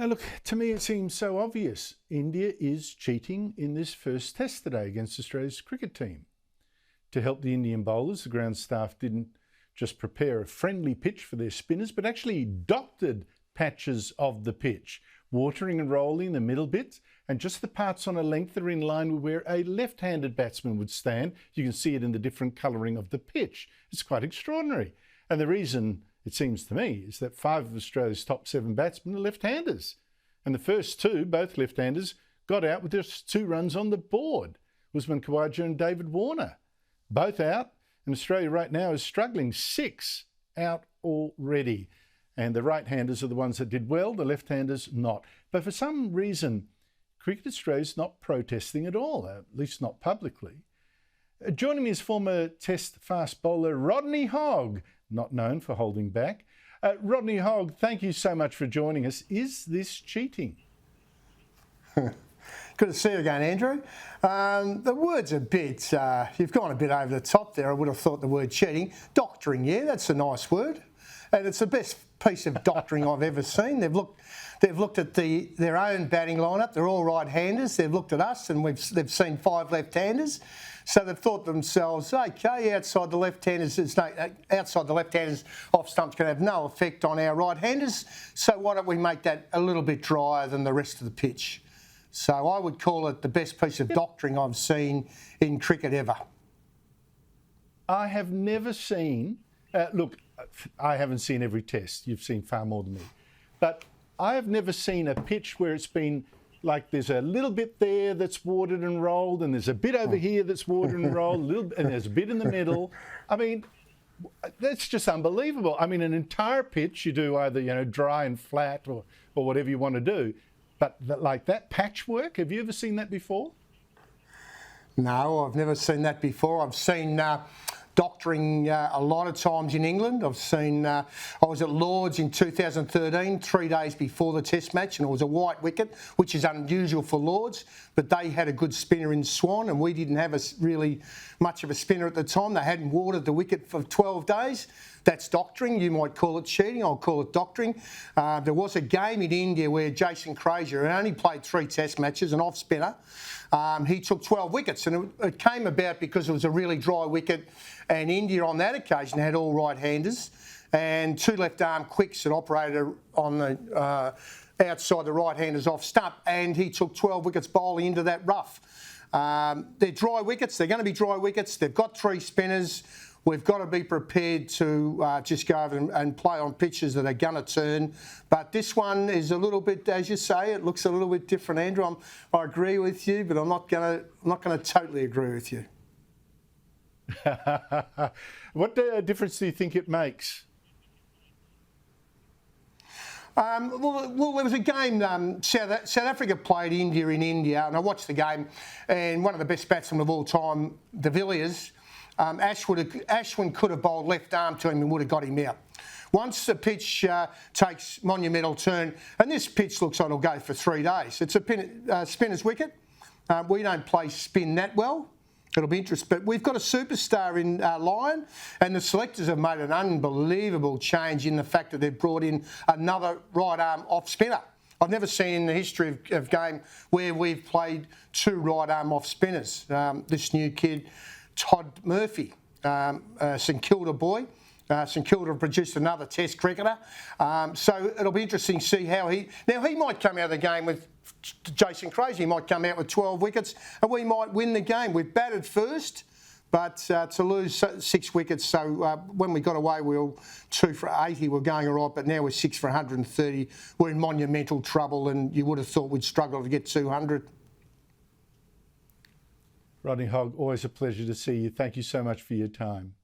Now, look, to me, it seems so obvious. India is cheating in this first test today against Australia's cricket team. To help the Indian bowlers, the ground staff didn't just prepare a friendly pitch for their spinners, but actually doctored patches of the pitch, watering and rolling the middle bits, and just the parts on a length that are in line with where a left-handed batsman would stand. You can see it in the different colouring of the pitch. It's quite extraordinary. And the reason, it seems to me, is that 5 of Australia's top 7 batsmen are left-handers. And the first 2, both left-handers, got out with just 2 runs on the board. Usman Khawaja and David Warner, both out. And Australia right now is struggling, 6 out already. And the right-handers are the ones that did well, the left-handers not. But for some reason, Cricket Australia's not protesting at all, at least not publicly. Joining me is former Test fast bowler Rodney Hogg, not known for holding back. Rodney Hogg, thank you so much for joining us. Is this cheating? Good to see you again, Andrew. The word's a bit, you've gone a bit over the top there. I would have thought the word cheating. Doctoring, yeah, that's a nice word. And it's the best piece of doctoring I've ever seen. They've looked at their own batting lineup. They're all right-handers. They've looked at us and they've seen 5 left-handers. So they've thought to themselves, okay, outside the left-handers off stumps can have no effect on our right-handers. So why don't we make that a little bit drier than the rest of the pitch? So I would call it the best piece of doctoring I've seen in cricket ever. I have never seen, look, I haven't seen every test. You've seen far more than me. But I have never seen a pitch where it's been like there's a little bit there that's watered and rolled, and there's a bit over here that's watered and rolled, and there's a bit in the middle. I mean, that's just unbelievable. I mean, an entire pitch, you do either, dry and flat or whatever you want to do. But like that patchwork, have you ever seen that before? No, I've never seen that before. I've seen doctoring a lot of times in England. I've seen, I was at Lord's in 2013, 3 days before the test match, and it was a white wicket, which is unusual for Lord's, but they had a good spinner in Swan, and we didn't have really much of a spinner at the time. They hadn't watered the wicket for 12 days. That's doctoring. You might call it cheating. I'll call it doctoring. There was a game in India where Jason Khawaja, who only played 3 test matches, an off spinner, he took 12 wickets, and it came about because it was a really dry wicket, and India on that occasion had all right-handers and 2 left-arm quicks that operated on the outside the right-handers off stump, and he took 12 wickets bowling into that rough. They're dry wickets. They're going to be dry wickets. They've got 3 spinners. We've got to be prepared to just go over and play on pitches that are going to turn. But this one is a little bit, as you say, it looks a little bit different, Andrew. I agree with you, but I'm not going to totally agree with you. What difference do you think it makes? Well, there was a game, South Africa played India in India, and I watched the game, and one of the best batsmen of all time, De Villiers, Ashwin could have bowled left arm to him and would have got him out. Once the pitch takes monumental turn, and this pitch looks like it'll go for 3 days. It's a spinner's wicket. We don't play spin that well. It'll be interesting. But we've got a superstar in Lyon, and the selectors have made an unbelievable change in the fact that they've brought in another right arm off spinner. I've never seen in the history of game where we've played 2 right arm off spinners. This new kid, Todd Murphy, St Kilda boy. St Kilda have produced another test cricketer. So it'll be interesting to see how he might come out of the game with Jason Khawaja. He might come out with 12 wickets and we might win the game. We've batted first, but to lose 6 wickets, so when we got away we were 2 for 80, we're going all right, but now we're 6 for 130. We're in monumental trouble, and you would have thought we'd struggle to get 200. Rodney Hogg, always a pleasure to see you. Thank you so much for your time.